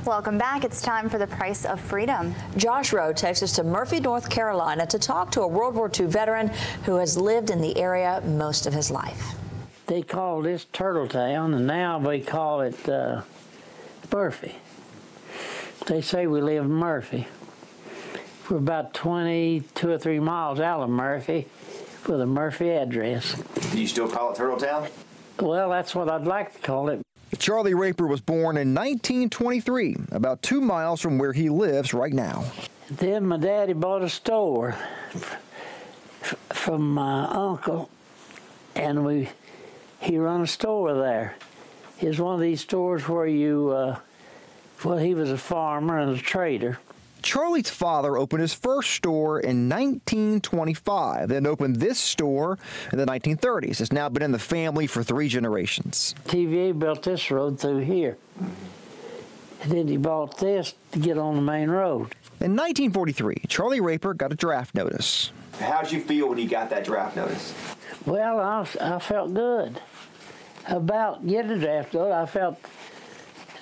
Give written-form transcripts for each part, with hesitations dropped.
Welcome back. It's time for the price of freedom. Josh Rowe takes us to Murphy, North Carolina to talk to a World War II veteran who has lived in the area most of his life. They call this Turtle Town, and now we call it Murphy. They say we live in Murphy. We're about 22 or 3 miles out of Murphy with a Murphy address. Do you still call it Turtle Town? Well, that's what I'd like to call it. Charlie Raper was born in 1923, about 2 miles from where he lives right now. Then my daddy bought a store from my uncle, and he run a store there. It's one of these stores where you, well, he was a farmer and a trader. Charlie's father opened his first store in 1925, then opened this store in the 1930s. It's now been in the family for 3 generations. TVA built this road through here, and then he bought this to get on the main road. In 1943, Charlie Raper got a draft notice. How did you feel when you got that draft notice? Well, I felt good about getting a draft notice. I felt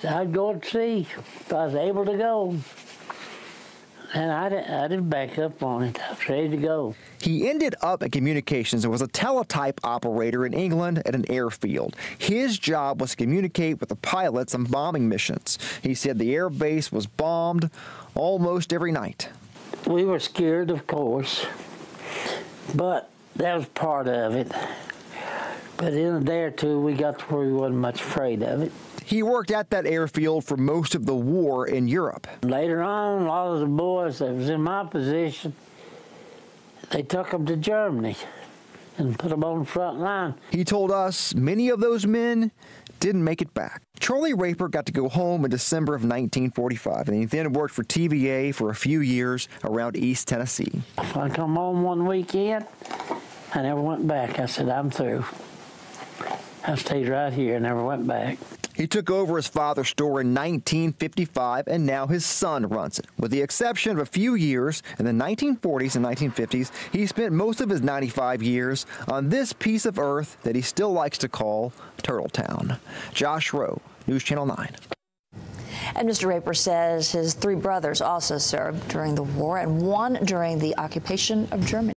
I'd go and see if I was able to go. And I didn't back up on it. I was ready to go. He ended up in communications and was a teletype operator in England at an airfield. His job was to communicate with the pilots on bombing missions. He said the air base was bombed almost every night. We were scared, of course, but that was part of it. But in a day or two, we got to where we wasn't much afraid of it. He worked at that airfield for most of the war in Europe. Later on, a lot of the boys that was in my position, they took them to Germany and put them on the front line. He told us many of those men didn't make it back. Charlie Raper got to go home in December of 1945, and he then worked for TVA for a few years around East Tennessee. If I come home one weekend, I never went back. I said, I'm through. I stayed right here and never went back. He took over his father's store in 1955, and now his son runs it. With the exception of a few years in the 1940s and 1950s, he spent most of his 95 years on this piece of earth that he still likes to call Turtle Town. Josh Rowe, News Channel 9. And Mr. Raper says his 3 brothers also served during the war and one during the occupation of Germany.